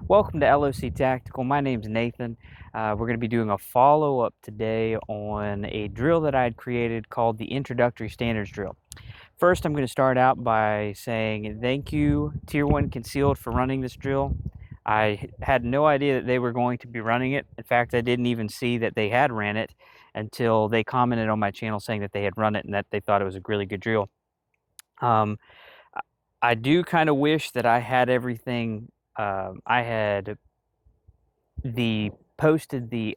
Welcome to LOC Tactical. My name's Nathan. We're going to be doing a follow-up today on a drill that I had created called the Introductory Standards Drill. First, I'm going to start out by saying thank you, Tier 1 Concealed, for running this drill. I had no idea that they were going to be running it. In fact, I didn't even see that they had ran it until they commented on my channel saying that they had run it and that they thought it was a really good drill. I do kind of wish that I had everything. I had posted uh, the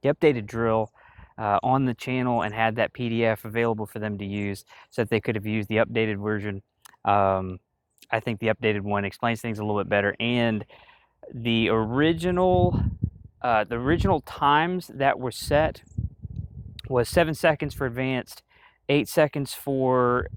updated drill on the channel and had that PDF available for them to use, so that they could have used the updated version. I think the updated one explains things a little bit better, and the original times that were set was 7 seconds for advanced, 8 seconds for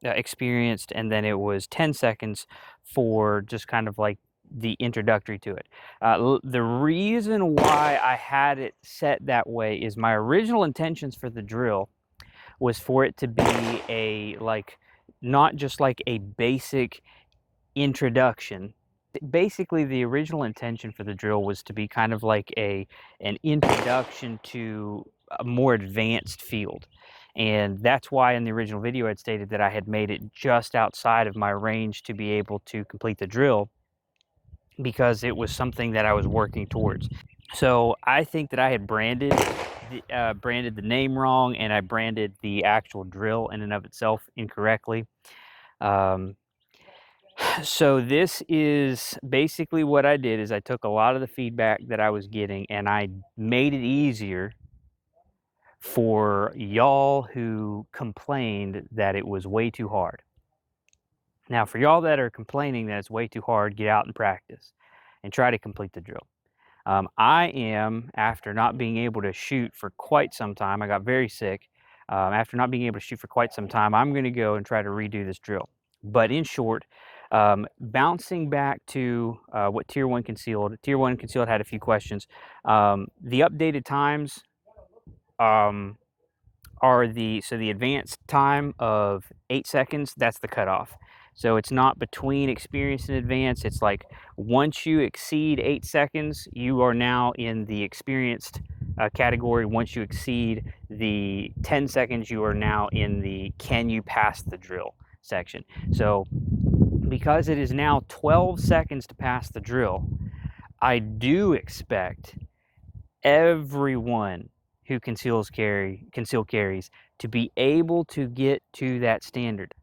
experienced, and then it was 10 seconds for just kind of like the introductory to it. The reason why I had it set that way is my original intentions for the drill was for it to be not just like a basic introduction. Basically, the original intention for the drill was to be kind of like an introduction to a more advanced field. And that's why in the original video I'd stated that I had made it just outside of my range to be able to complete the drill, because it was something that I was working towards. So I think that I had branded the name wrong, and I branded the actual drill in and of itself incorrectly. So this is basically what I did. Is I took a lot of the feedback that I was getting and I made it easier for y'all who complained that it was way too hard. Now, for y'all that are complaining that it's way too hard, get out and practice and try to complete the drill. I am, after not being able to shoot for quite some time, I got very sick. After not being able to shoot for quite some time, I'm going to go and try to redo this drill. But in short, bouncing back to what Tier 1 Concealed had a few questions. The updated times are the advanced time of 8 seconds, that's the cutoff. So it's not between experienced and advanced. It's like once you exceed 8 seconds, you are now in the experienced category. Once you exceed the 10 seconds, you are now in the can you pass the drill section. So because it is now 12 seconds to pass the drill, I do expect everyone who concealed carries to be able to get to that standard.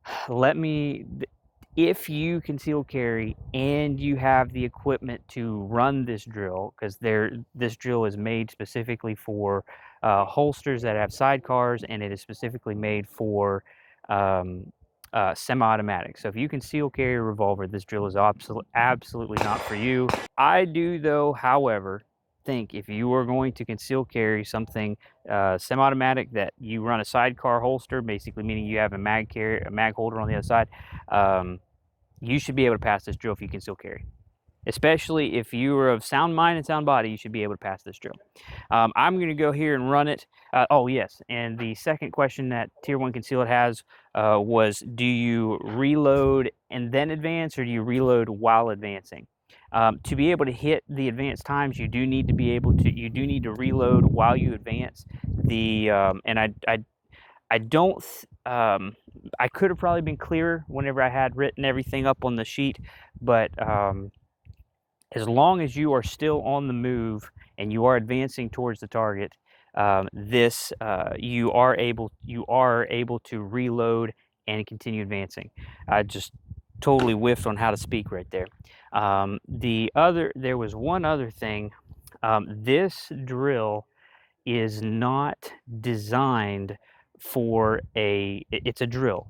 If you conceal carry and you have the equipment to run this drill, because this drill is made specifically for holsters that have sidecars, and it is specifically made for semi-automatic. So if you conceal carry a revolver, this drill is absolutely not for you. I do, though, however, think if you are going to conceal carry something semi-automatic that you run a sidecar holster, basically meaning you have a mag holder on the other side, you should be able to pass this drill if you conceal carry. Especially if you are of sound mind and sound body, you should be able to pass this drill. I'm going to go here and run it. Oh, yes, and the second question that Tier 1 Concealed has was, do you reload and then advance, or do you reload while advancing? To be able to hit the advanced times, you do need to reload while you advance. I could have probably been clearer whenever I had written everything up on the sheet, but as long as you are still on the move and you are advancing towards the target, you are able to reload and continue advancing. I just totally whiffed on how to speak right there. There was one other thing. This drill is not designed for it's a drill.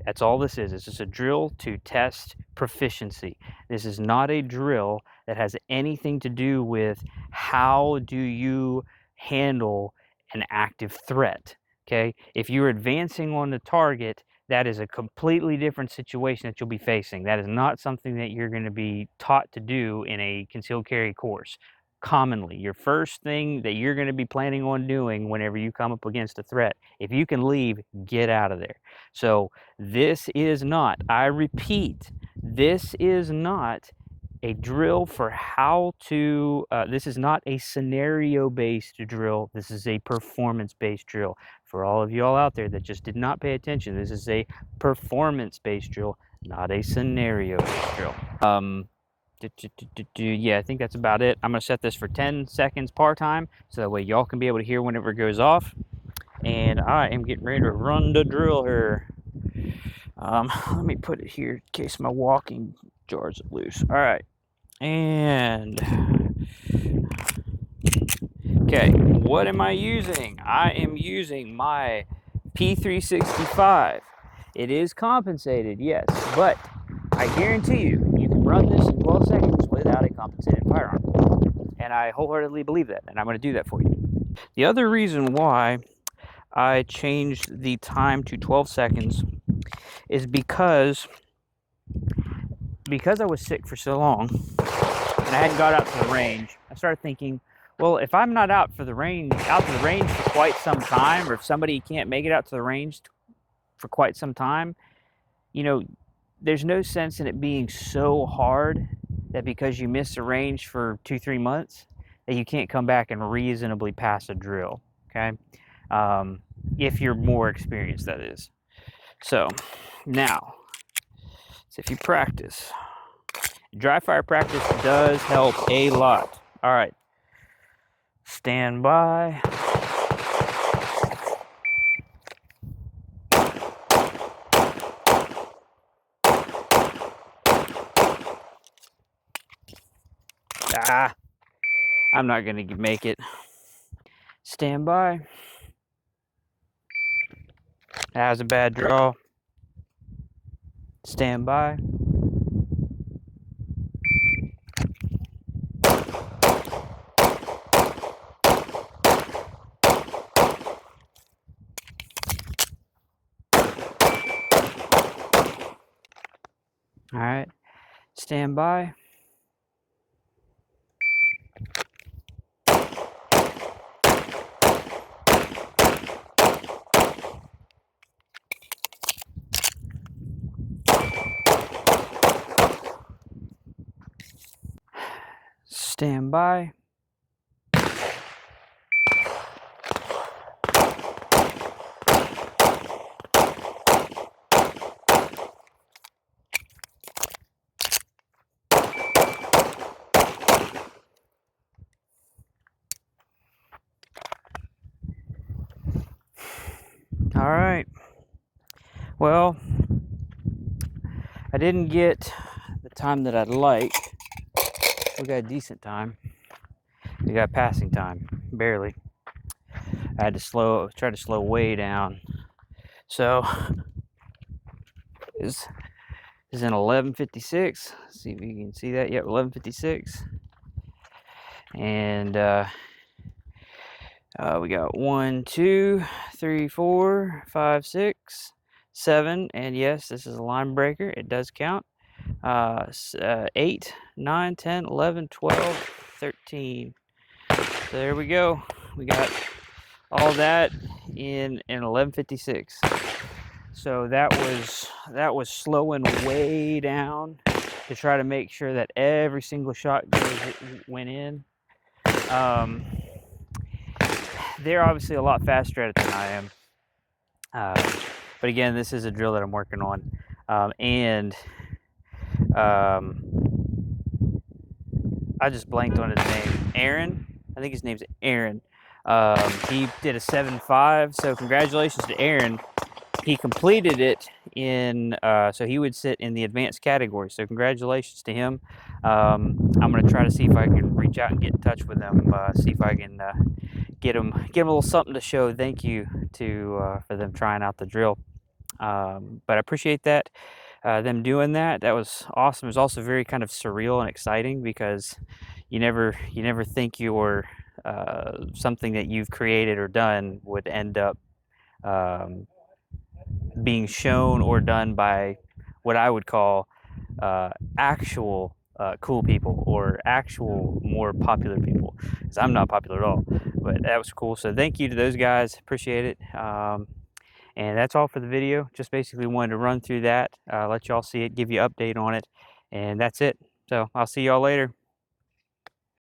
That's all this is. It's just a drill to test proficiency. This is not a drill that has anything to do with how do you handle an active threat. Okay? If you're advancing on the target, that is a completely different situation that you'll be facing. That is not something that you're going to be taught to do in a concealed carry course. Commonly, your first thing that you're going to be planning on doing whenever you come up against a threat, if you can leave, get out of there. So this is not, I repeat, This is not a drill for how to, this is not a scenario-based drill. This is a performance-based drill. For all of y'all out there that just did not pay attention, this is a performance-based drill, not a scenario-based drill. Yeah, I think that's about it. I'm going to set this for 10 seconds par time, so that way y'all can be able to hear whenever it goes off. And I am getting ready to run the drill here. Let me put it here in case my walking jars are loose. All right. And okay, what am I using? I am using my P365. It is compensated, yes, but I guarantee you, you can run this in 12 seconds without a compensated firearm. And I wholeheartedly believe that, and I'm going to do that for you. The other reason why I changed the time to 12 seconds is because I was sick for so long and I hadn't got out to the range. I started thinking, well, if I'm not out to the range for quite some time, or if somebody can't make it out to the range for quite some time, you know, there's no sense in it being so hard that because you miss the range for 2-3 months that you can't come back and reasonably pass a drill. Okay, if you're more experienced, that is. So now, if you practice, dry fire practice does help a lot. All right, stand by. I'm not gonna make it. Stand by. That was a bad draw. Stand by. All right, stand by. Stand by. All right. Well, I didn't get the time that I'd like. We got a decent time. We got passing time, barely. I had to try to slow way down. So is in 11:56. See if you can see that. Yep, 11:56. And we got 1, 2, 3, 4, 5, 6, 7, and yes, this is a line breaker. It does count. 8, 9, 10, 11, 12, 13. So there we go. We got all that in 11:56. So that was slowing way down to try to make sure that every single shot went in. They're obviously a lot faster at it than I am. But again, this is a drill that I'm working on. I just blanked on his name. Aaron? I think his name's Aaron. He did a 7.5, so congratulations to Aaron. He completed it in, so he would sit in the advanced category, so congratulations to him. I'm going to try to see if I can reach out and get in touch with him, see if I can get him a little something to show thank you to for them trying out the drill. But I appreciate that, them doing that. That was awesome. It was also very kind of surreal and exciting because you never think your something that you've created or done would end up being shown or done by what I would call actual cool people or actual more popular people, because I'm not popular at all. But that was cool. So thank you to those guys. Appreciate it. And that's all for the video. Just basically wanted to run through that, let y'all see it, give you update on it, and that's it. So I'll see y'all later.